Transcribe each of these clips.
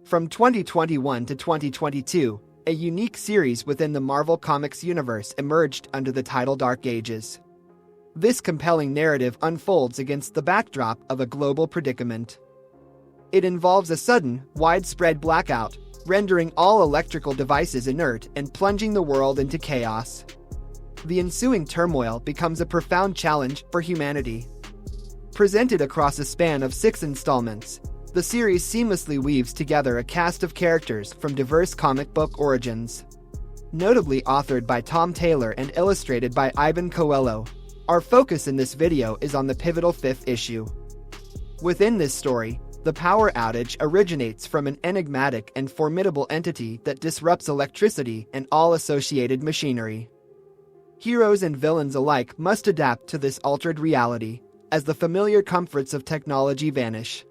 From 2021 to 2022, a unique series within the Marvel Comics universe emerged under the title Dark Ages. This compelling narrative unfolds against the backdrop of a global predicament. It involves a sudden, widespread blackout, rendering all electrical devices inert and plunging the world into chaos. The ensuing turmoil becomes a profound challenge for humanity. Presented across a span of 6 installments, the series seamlessly weaves together a cast of characters from diverse comic book origins. Notably authored by Tom Taylor and illustrated by Ivan Coelho, our focus in this video is on the pivotal 5th issue. Within this story, the power outage originates from an enigmatic and formidable entity that disrupts electricity and all associated machinery. Heroes and villains alike must adapt to this altered reality, as the familiar comforts of technology vanish.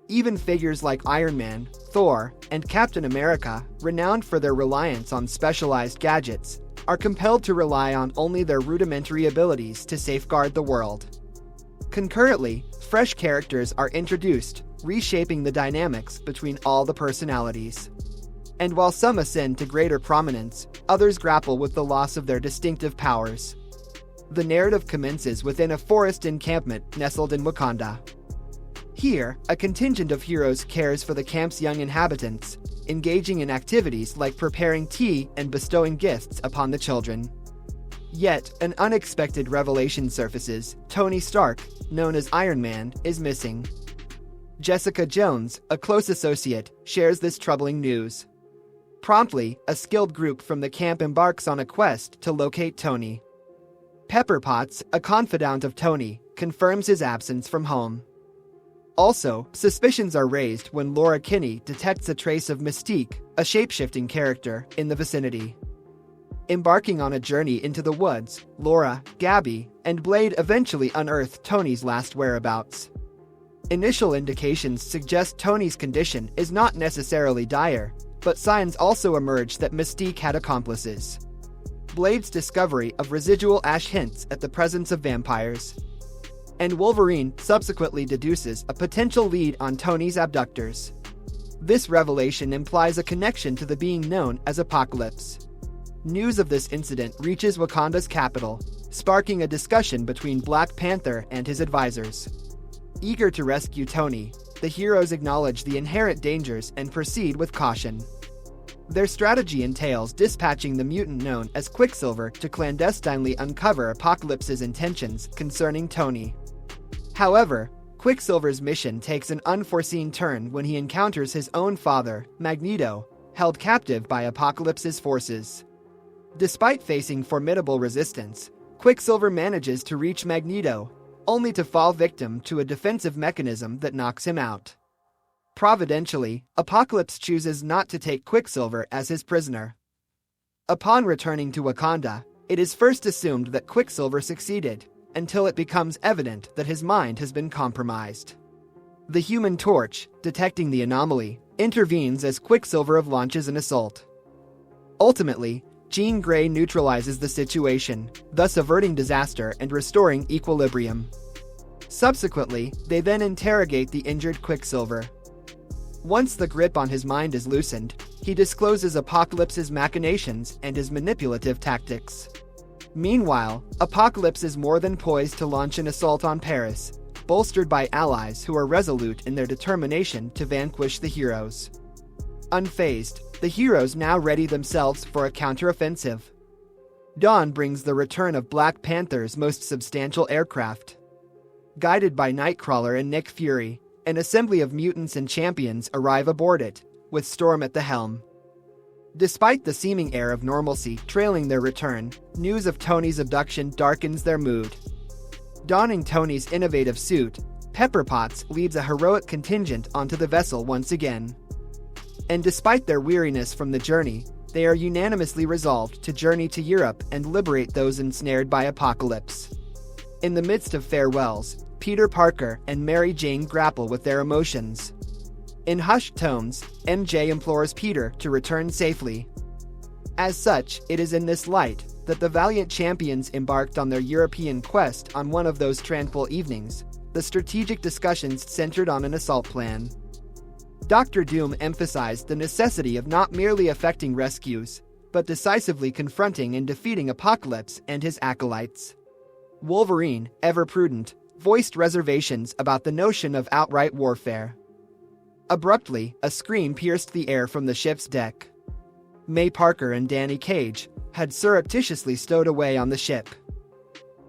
Even figures like Iron Man, Thor, and Captain America, renowned for their reliance on specialized gadgets, are compelled to rely on only their rudimentary abilities to safeguard the world. Concurrently, fresh characters are introduced, reshaping the dynamics between all the personalities. And while some ascend to greater prominence, others grapple with the loss of their distinctive powers. The narrative commences within a forest encampment nestled in Wakanda. Here, a contingent of heroes cares for the camp's young inhabitants, engaging in activities like preparing tea and bestowing gifts upon the children. Yet, an unexpected revelation surfaces. Tony Stark, known as Iron Man, is missing. Jessica Jones, a close associate, shares this troubling news. Promptly, a skilled group from the camp embarks on a quest to locate Tony. Pepper Potts, a confidant of Tony, confirms his absence from home. Also, suspicions are raised when Laura Kinney detects a trace of Mystique, a shape-shifting character, in the vicinity. Embarking on a journey into the woods, Laura, Gabby, and Blade eventually unearth Tony's last whereabouts. Initial indications suggest Tony's condition is not necessarily dire, but signs also emerge that Mystique had accomplices. Blade's discovery of residual ash hints at the presence of vampires. And Wolverine subsequently deduces a potential lead on Tony's abductors. This revelation implies a connection to the being known as Apocalypse. News of this incident reaches Wakanda's capital, sparking a discussion between Black Panther and his advisors. Eager to rescue Tony, the heroes acknowledge the inherent dangers and proceed with caution. Their strategy entails dispatching the mutant known as Quicksilver to clandestinely uncover Apocalypse's intentions concerning Tony. However, Quicksilver's mission takes an unforeseen turn when he encounters his own father, Magneto, held captive by Apocalypse's forces. Despite facing formidable resistance, Quicksilver manages to reach Magneto, only to fall victim to a defensive mechanism that knocks him out. Providentially, Apocalypse chooses not to take Quicksilver as his prisoner. Upon returning to Wakanda, it is first assumed that Quicksilver succeeded, until it becomes evident that his mind has been compromised. The Human Torch, detecting the anomaly, intervenes as Quicksilver launches an assault. Ultimately, Jean Grey neutralizes the situation, thus averting disaster and restoring equilibrium. Subsequently, they then interrogate the injured Quicksilver. Once the grip on his mind is loosened, he discloses Apocalypse's machinations and his manipulative tactics. Meanwhile, Apocalypse is more than poised to launch an assault on Paris, bolstered by allies who are resolute in their determination to vanquish the heroes. Unfazed, the heroes now ready themselves for a counteroffensive. Dawn brings the return of Black Panther's most substantial aircraft. Guided by Nightcrawler and Nick Fury, an assembly of mutants and champions arrive aboard it, with Storm at the helm. Despite the seeming air of normalcy trailing their return, news of Tony's abduction darkens their mood. Donning Tony's innovative suit, Pepper Potts leads a heroic contingent onto the vessel once again. And despite their weariness from the journey, they are unanimously resolved to journey to Europe and liberate those ensnared by Apocalypse. In the midst of farewells, Peter Parker and Mary Jane grapple with their emotions. In hushed tones, MJ implores Peter to return safely. As such, it is in this light that the valiant champions embarked on their European quest on one of those tranquil evenings, the strategic discussions centered on an assault plan. Dr. Doom emphasized the necessity of not merely effecting rescues, but decisively confronting and defeating Apocalypse and his acolytes. Wolverine, ever prudent, voiced reservations about the notion of outright warfare. Abruptly, a scream pierced the air from the ship's deck. May Parker and Danny Cage had surreptitiously stowed away on the ship,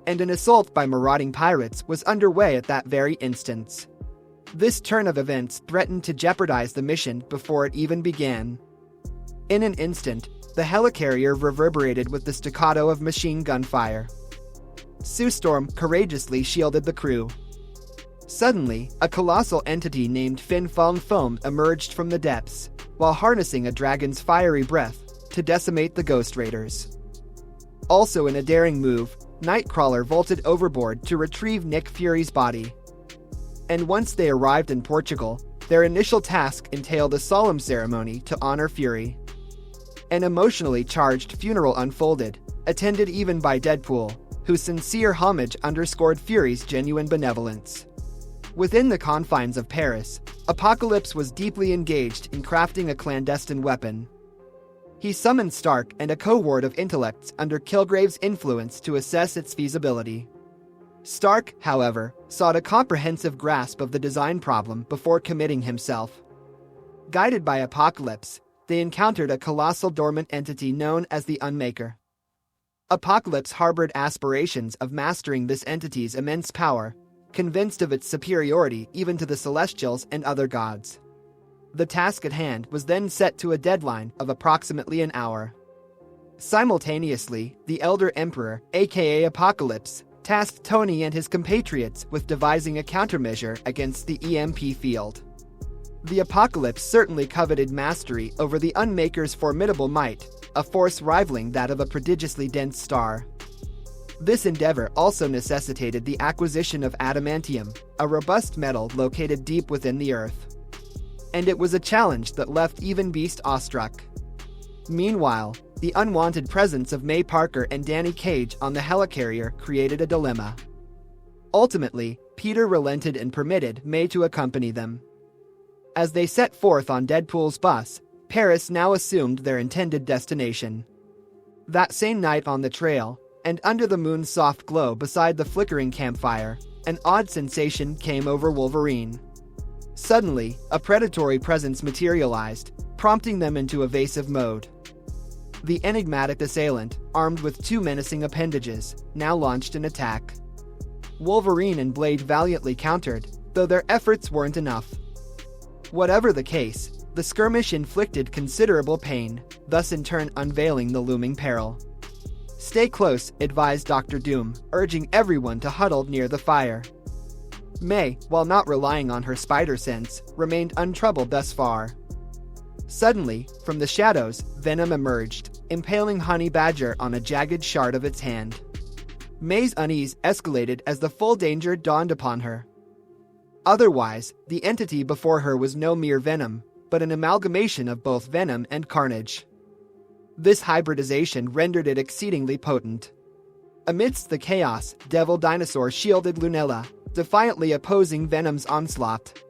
and an assault by marauding pirates was underway at that very instant. This turn of events threatened to jeopardize the mission before it even began. In an instant, the helicarrier reverberated with the staccato of machine gun fire. Sue Storm courageously shielded the crew. Suddenly, a colossal entity named Fin Fang Foam emerged from the depths, while harnessing a dragon's fiery breath to decimate the Ghost Raiders. Also in a daring move, Nightcrawler vaulted overboard to retrieve Nick Fury's body. And once they arrived in Portugal, their initial task entailed a solemn ceremony to honor Fury. An emotionally charged funeral unfolded, attended even by Deadpool, whose sincere homage underscored Fury's genuine benevolence. Within the confines of Paris, Apocalypse was deeply engaged in crafting a clandestine weapon. He summoned Stark and a cohort of intellects under Kilgrave's influence to assess its feasibility. Stark, however, sought a comprehensive grasp of the design problem before committing himself. Guided by Apocalypse, they encountered a colossal dormant entity known as the Unmaker. Apocalypse harbored aspirations of mastering this entity's immense power, convinced of its superiority even to the Celestials and other gods. The task at hand was then set to a deadline of approximately an hour. Simultaneously, the Elder Emperor, aka Apocalypse, tasked Tony and his compatriots with devising a countermeasure against the EMP field. The Apocalypse certainly coveted mastery over the Unmaker's formidable might, a force rivaling that of a prodigiously dense star. This endeavor also necessitated the acquisition of adamantium, a robust metal located deep within the Earth. And it was a challenge that left even Beast awestruck. Meanwhile, the unwanted presence of May Parker and Danny Cage on the helicarrier created a dilemma. Ultimately, Peter relented and permitted May to accompany them. As they set forth on Deadpool's bus, Paris now assumed their intended destination. That same night on the trail, and under the moon's soft glow beside the flickering campfire, an odd sensation came over Wolverine. Suddenly, a predatory presence materialized, prompting them into evasive mode. The enigmatic assailant, armed with two menacing appendages, now launched an attack. Wolverine and Blade valiantly countered, though their efforts weren't enough. Whatever the case, the skirmish inflicted considerable pain, thus in turn unveiling the looming peril. "Stay close," advised Dr. Doom, urging everyone to huddle near the fire. May, while not relying on her spider sense, remained untroubled thus far. Suddenly, from the shadows, Venom emerged, impaling Honey Badger on a jagged shard of its hand. May's unease escalated as the full danger dawned upon her. Otherwise, the entity before her was no mere Venom, but an amalgamation of both Venom and Carnage. This hybridization rendered it exceedingly potent. Amidst the chaos, Devil Dinosaur shielded Lunella, defiantly opposing Venom's onslaught.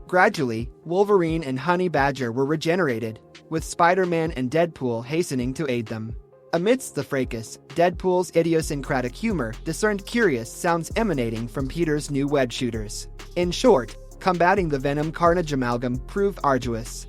Gradually, Wolverine and Honey Badger were regenerated, with Spider-Man and Deadpool hastening to aid them. Amidst the fracas, Deadpool's idiosyncratic humor discerned curious sounds emanating from Peter's new web shooters. In short, combating the Venom-Carnage amalgam proved arduous.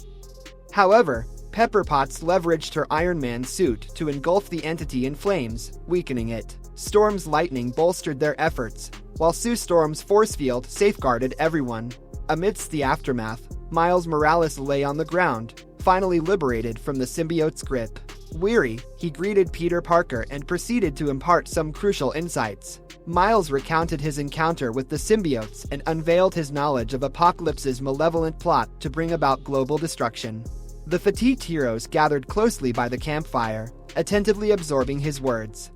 However, Pepper Potts leveraged her Iron Man suit to engulf the entity in flames, weakening it. Storm's lightning bolstered their efforts, while Sue Storm's force field safeguarded everyone. Amidst the aftermath, Miles Morales lay on the ground, finally liberated from the symbiote's grip. Weary, he greeted Peter Parker and proceeded to impart some crucial insights. Miles recounted his encounter with the symbiotes and unveiled his knowledge of Apocalypse's malevolent plot to bring about global destruction. The fatigued heroes gathered closely by the campfire, attentively absorbing his words.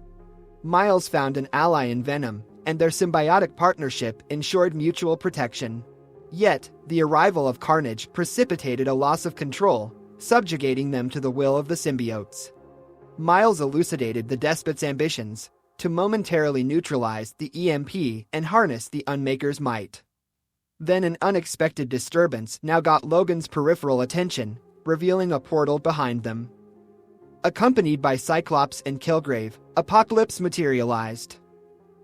Miles found an ally in Venom, and their symbiotic partnership ensured mutual protection. Yet, the arrival of Carnage precipitated a loss of control, subjugating them to the will of the symbiotes. Miles elucidated the despot's ambitions to momentarily neutralize the EMP and harness the Unmaker's might. Then an unexpected disturbance now got Logan's peripheral attention, revealing a portal behind them. Accompanied by Cyclops and Kilgrave, Apocalypse materialized.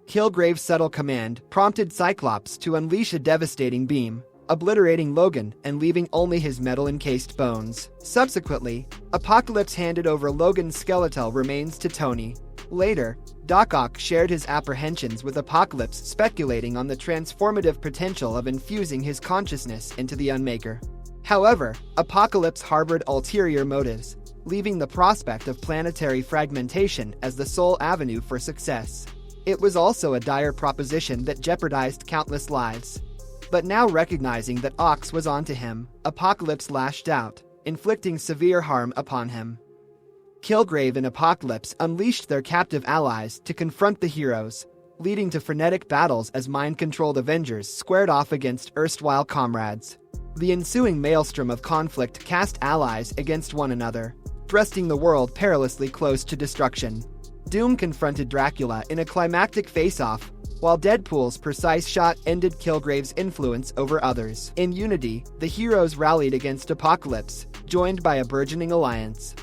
Kilgrave's subtle command prompted Cyclops to unleash a devastating beam, obliterating Logan and leaving only his metal-encased bones. Subsequently, Apocalypse handed over Logan's skeletal remains to Tony. Later, Doc Ock shared his apprehensions with Apocalypse, speculating on the transformative potential of infusing his consciousness into the Unmaker. However, Apocalypse harbored ulterior motives, leaving the prospect of planetary fragmentation as the sole avenue for success. It was also a dire proposition that jeopardized countless lives. But now recognizing that Ox was onto him, Apocalypse lashed out, inflicting severe harm upon him. Kilgrave and Apocalypse unleashed their captive allies to confront the heroes, leading to frenetic battles as mind-controlled Avengers squared off against erstwhile comrades. The ensuing maelstrom of conflict cast allies against one another, thrusting the world perilously close to destruction. Doom confronted Dracula in a climactic face-off, while Deadpool's precise shot ended Kilgrave's influence over others. In unity, the heroes rallied against Apocalypse, joined by a burgeoning alliance.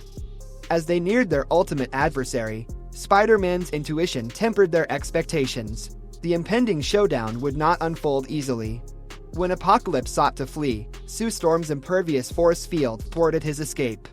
As they neared their ultimate adversary, Spider-Man's intuition tempered their expectations. The impending showdown would not unfold easily. When Apocalypse sought to flee, Sue Storm's impervious force field thwarted his escape.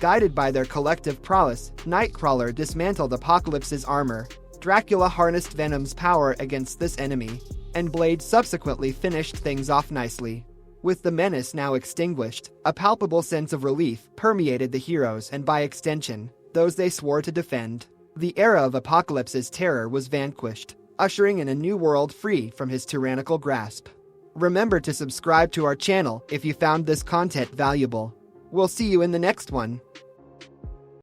Guided by their collective prowess, Nightcrawler dismantled Apocalypse's armor, Dracula harnessed Venom's power against this enemy, and Blade subsequently finished things off nicely. With the menace now extinguished, a palpable sense of relief permeated the heroes and by extension, those they swore to defend. The era of Apocalypse's terror was vanquished, ushering in a new world free from his tyrannical grasp. Remember to subscribe to our channel if you found this content valuable. We'll see you in the next one.